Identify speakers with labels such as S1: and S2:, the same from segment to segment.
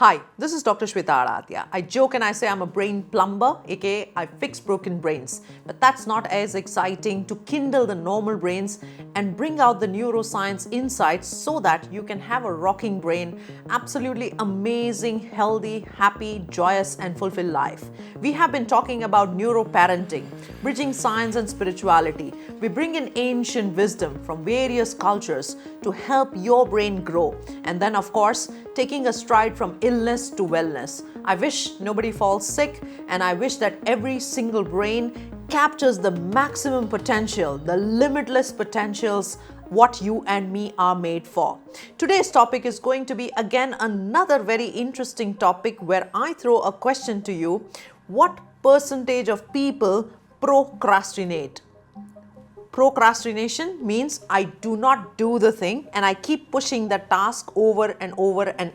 S1: Hi, this is Dr. Sweta Adatia. I joke and I say I'm a brain plumber, aka I fix broken brains. But that's not as exciting to kindle the normal brains and bring out the neuroscience insights so that you can have a rocking brain, absolutely amazing, healthy, happy, joyous, and fulfilled life. We have been talking about neuroparenting, bridging science and spirituality. We bring in ancient wisdom from various cultures to help your brain grow. And then, of course, taking a stride from illness to wellness. I wish nobody falls sick, and I wish that every single brain captures the maximum potential, the limitless potentials what you and me are made for. Today's topic is going to be again another very interesting topic where I throw a question to you. What percentage of people procrastinate? Procrastination means I do not do the thing and I keep pushing the task over and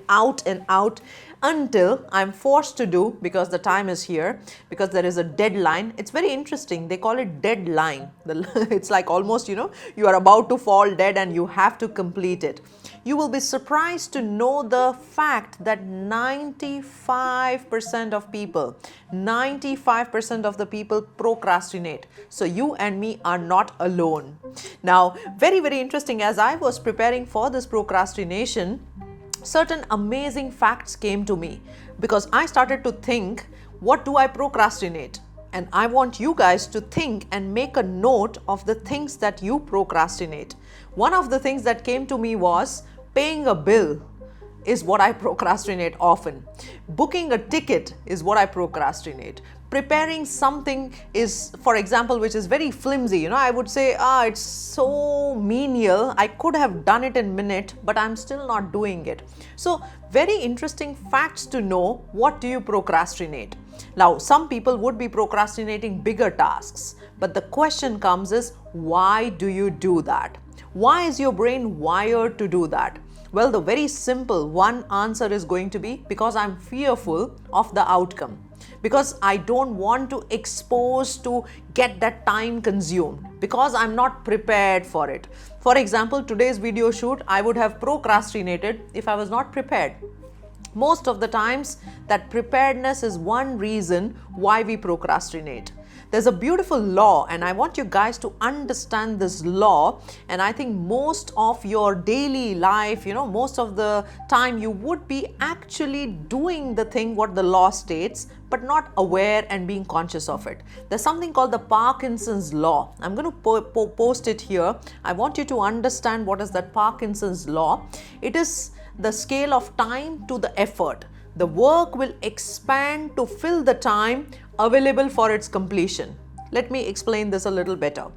S1: out until I'm forced to do because the time is here, because there is a deadline. It's very interesting. They call it deadline. It's like almost, you are about to fall dead and you have to complete it. You will be surprised to know the fact that 95% of the people procrastinate. So you and me are not alone. Now, very, very interesting. As I was preparing for this procrastination, certain amazing facts came to me because I started to think, what do I procrastinate? And I want you guys to think and make a note of the things that you procrastinate. One of the things that came to me was paying a bill is what I procrastinate often. Booking a ticket is what I procrastinate. Preparing something is, for example, which is very flimsy. I would say, it's so menial. I could have done it in a minute, but I'm still not doing it. So very interesting facts to know. What do you procrastinate? Now, some people would be procrastinating bigger tasks, but the question comes is, why do you do that? Why is your brain wired to do that? Well, the very simple one answer is going to be because I'm fearful of the outcome. Because I don't want to expose to get that time consumed. Because I'm not prepared for it. For example, today's video shoot, I would have procrastinated if I was not prepared. Most of the times, that preparedness is one reason why we procrastinate. There's a beautiful law, and I want you guys to understand this law. And I think most of your daily life, most of the time you would be actually doing the thing what the law states, but not aware and being conscious of it. There's something called the Parkinson's law. I'm going to post it here. I want you to understand what is that Parkinson's law. It is the scale of time to the effort. The work will expand to fill the time available for its completion. Let me explain this a little better.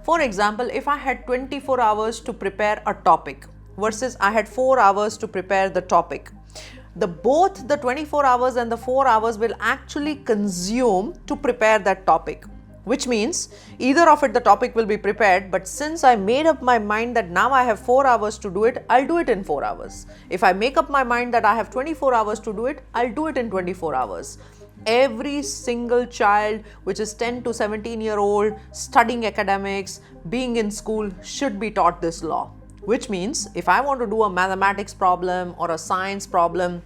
S1: For example, if I had 24 hours to prepare a topic versus I had 4 hours to prepare the topic, both the 24 hours and the 4 hours will actually consume to prepare that topic. Which means either of it the topic will be prepared, but since I made up my mind that now I have 4 hours to do it, I'll do it in 4 hours. If I make up my mind that I have 24 hours to do it, I'll do it in 24 hours. Every single child which is 10 to 17-year-old studying academics, being in school should be taught this law. Which means if I want to do a mathematics problem or a science problem,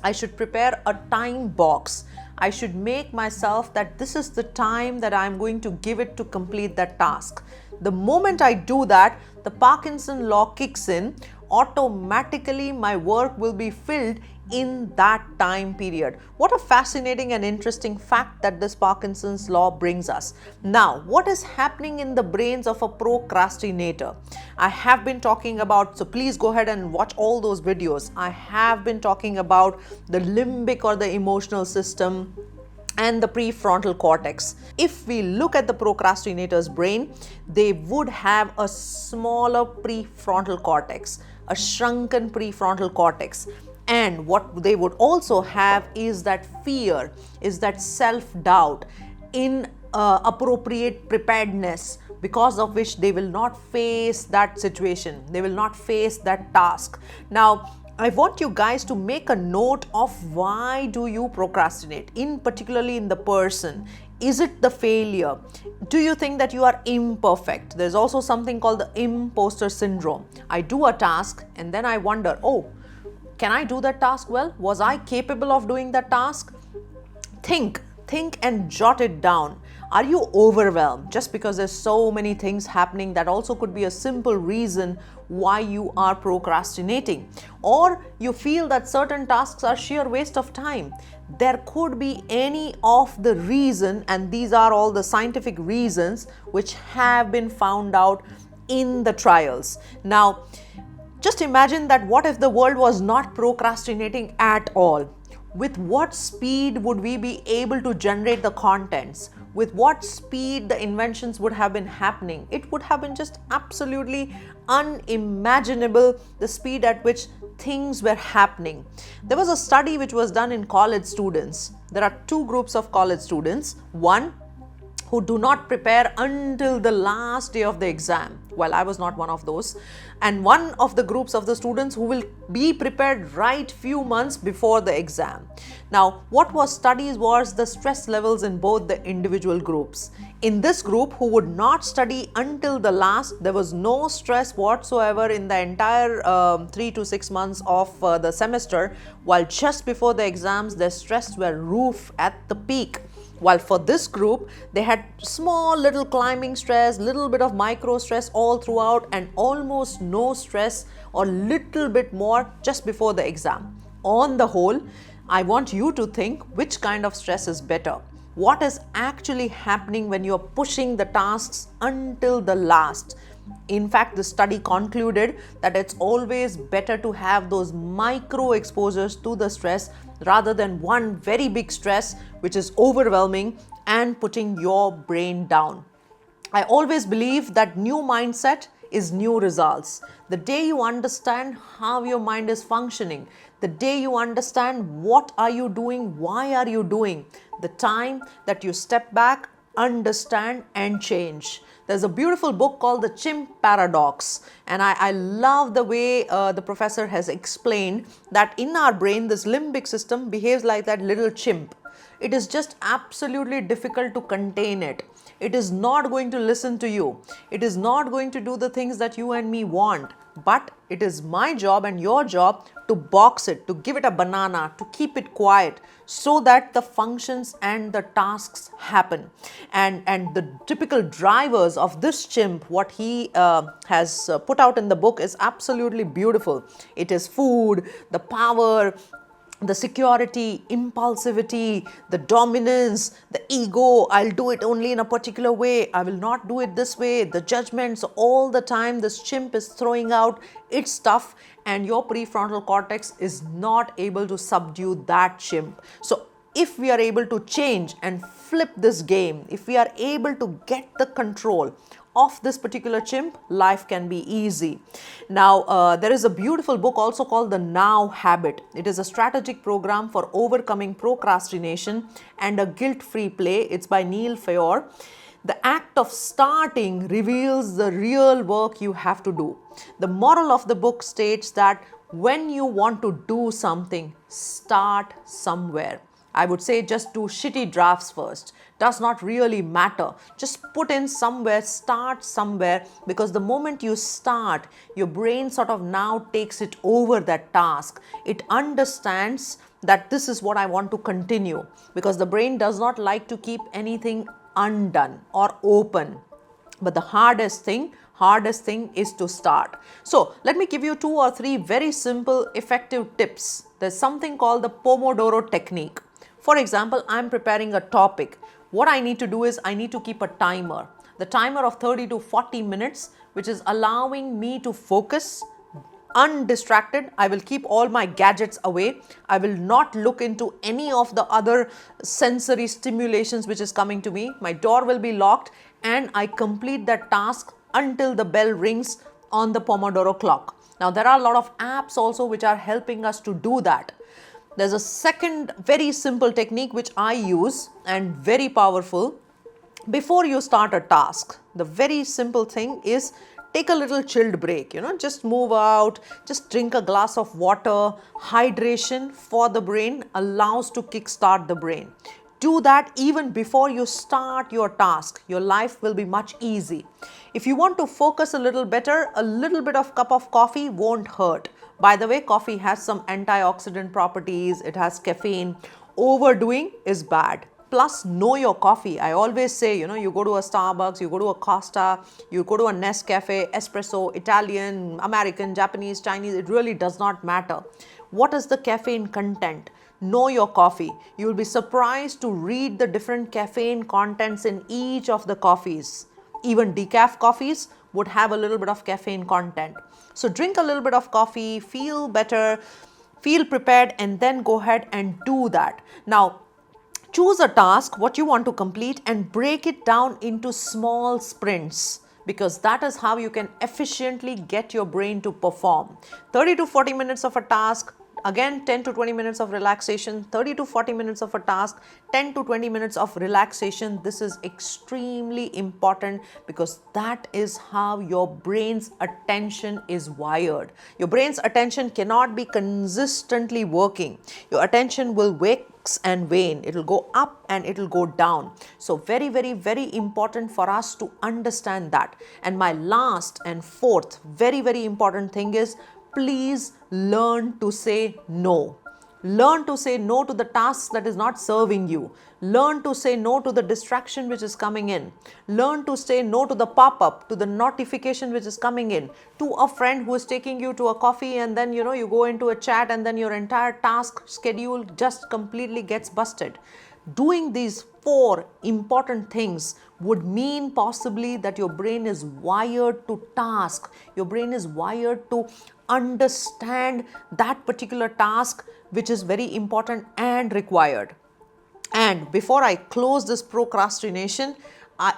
S1: I should prepare a time box. I should make myself that this is the time that I'm going to give it to complete that task. The moment I do that, the Parkinson law kicks in. Automatically my work will be filled in that time period. What a fascinating and interesting fact that this Parkinson's law brings us. Now, what is happening in the brains of a procrastinator? I have been talking about, so please go ahead and watch all those videos. I have been talking about the limbic or the emotional system and the prefrontal cortex. If we look at the procrastinator's brain, they would have a smaller prefrontal cortex, a shrunken prefrontal cortex. And what they would also have is that fear, is that self-doubt, inappropriate preparedness, because of which they will not face that situation. They will not face that task. Now, I want you guys to make a note of why do you procrastinate, particularly in the person. Is it the failure? Do you think that you are imperfect? There's also something called the imposter syndrome. I do a task and then I wonder, Can I do that task well? Was I capable of doing that task? Think and jot it down. Are you overwhelmed just because there's so many things happening? That also could be a simple reason why you are procrastinating. Or you feel that certain tasks are sheer waste of time. There could be any of the reason, and these are all the scientific reasons which have been found out in the trials. Now, just imagine that what if the world was not procrastinating at all? With what speed would we be able to generate the contents? With what speed the inventions would have been happening? It would have been just absolutely unimaginable, the speed at which things were happening. There was a study which was done in college students. There are two groups of college students. One who do not prepare until the last day of the exam. Well, I was not one of those. And one of the groups of the students who will be prepared right few months before the exam. Now, what was studied was the stress levels in both the individual groups. In this group who would not study until the last, there was no stress whatsoever in the entire 3 to 6 months of the semester, while just before the exams, their stress were roof at the peak. While for this group, they had small little climbing stress, little bit of micro stress all throughout, and almost no stress or little bit more just before the exam. On the whole, I want you to think which kind of stress is better. What is actually happening when you're pushing the tasks until the last? In fact, the study concluded that it's always better to have those micro exposures to the stress rather than one very big stress which is overwhelming and putting your brain down. I always believe that new mindset is new results. The day you understand how your mind is functioning, the day you understand what are you doing, why are you doing, the time that you step back, understand and change. There's a beautiful book called the Chimp Paradox, and I love the way the professor has explained that in our brain, this limbic system behaves like that little chimp. It is just absolutely difficult to contain it. It is not going to listen to you. It is not going to do the things that you and me want. But it is my job and your job to box it, to give it a banana, to keep it quiet so that the functions and the tasks happen. And the typical drivers of this chimp, what he has put out in the book is absolutely beautiful. It is food, the power, the security, impulsivity, the dominance, the ego, I'll do it only in a particular way, I will not do it this way, the judgments. All the time this chimp is throwing out its stuff and your prefrontal cortex is not able to subdue that chimp. So if we are able to change and flip this game, if we are able to get the control of this particular chimp, life can be easy. Now, there is a beautiful book also called The Now Habit. It is a strategic program for overcoming procrastination and a guilt-free play. It's by Neil Fayor. The act of starting reveals the real work you have to do. The moral of the book states that when you want to do something, start somewhere. I would say just do shitty drafts first. Does not really matter. Just put in somewhere, start somewhere, because the moment you start, your brain sort of now takes it over that task. It understands that this is what I want to continue, because the brain does not like to keep anything undone or open. But the hardest thing is to start. So let me give you 2 or 3 very simple, effective tips. There's something called the Pomodoro technique. For example, I'm preparing a topic. What I need to do is I need to keep a timer. The timer of 30 to 40 minutes, which is allowing me to focus undistracted. I will keep all my gadgets away. I will not look into any of the other sensory stimulations which is coming to me. My door will be locked and I complete that task until the bell rings on the Pomodoro clock. Now, there are a lot of apps also which are helping us to do that. There's a second very simple technique which I use and very powerful. Before you start a task, the very simple thing is take a little chilled break, just move out, just drink a glass of water. Hydration for the brain allows to kickstart the brain. Do that even before you start your task. Your life will be much easy. If you want to focus a little better, a little bit of cup of coffee won't hurt. By the way, coffee has some antioxidant properties, it has caffeine. Overdoing is bad. Plus, know your coffee. I always say, you go to a Starbucks, you go to a Costa, you go to a Nescafe, espresso, Italian, American, Japanese, Chinese, it really does not matter. What is the caffeine content? Know your coffee. You will be surprised to read the different caffeine contents in each of the coffees. Even decaf coffees would have a little bit of caffeine content. So drink a little bit of coffee, feel better, feel prepared, and then go ahead and do that. Now, choose a task, what you want to complete, and break it down into small sprints, because that is how you can efficiently get your brain to perform. 30 to 40 minutes of a task, again 10 to 20 minutes of relaxation, 30 to 40 minutes of a task, 10 to 20 minutes of relaxation. This is extremely important because that is how your brain's attention is wired. Your brain's attention cannot be consistently working. Your attention will wax and wane. It will go up and it will go down. So very, very, very important for us to understand that. And my last and fourth very, very important thing is, please learn to say no. Learn to say no to the tasks that is not serving you. Learn to say no to the distraction which is coming in. Learn to say no to the pop-up, to the notification which is coming in, to a friend who is taking you to a coffee, and then you go into a chat and then your entire task schedule just completely gets busted. Doing these 4 important things would mean possibly that your brain is wired to task. Your brain is wired to understand that particular task which is very important and required. And before I close this procrastination,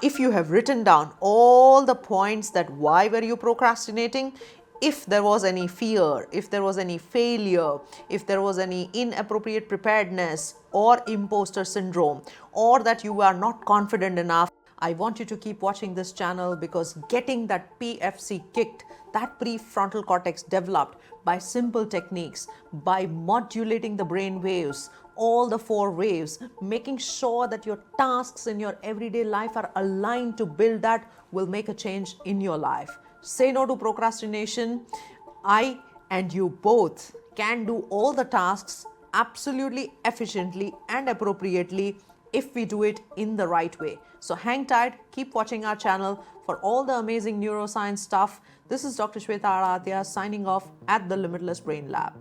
S1: if you have written down all the points that why were you procrastinating, if there was any fear, if there was any failure, if there was any inappropriate preparedness or imposter syndrome, or that you are not confident enough, I want you to keep watching this channel, because getting that PFC kicked, that prefrontal cortex developed by simple techniques, by modulating the brain waves, all the 4 waves, making sure that your tasks in your everyday life are aligned to build that, will make a change in your life. Say no to procrastination. I and you both can do all the tasks absolutely efficiently and appropriately if we do it in the right way. So hang tight, keep watching our channel for all the amazing neuroscience stuff. This is Dr. Sweta Adatia signing off at the Limitless Brain Lab.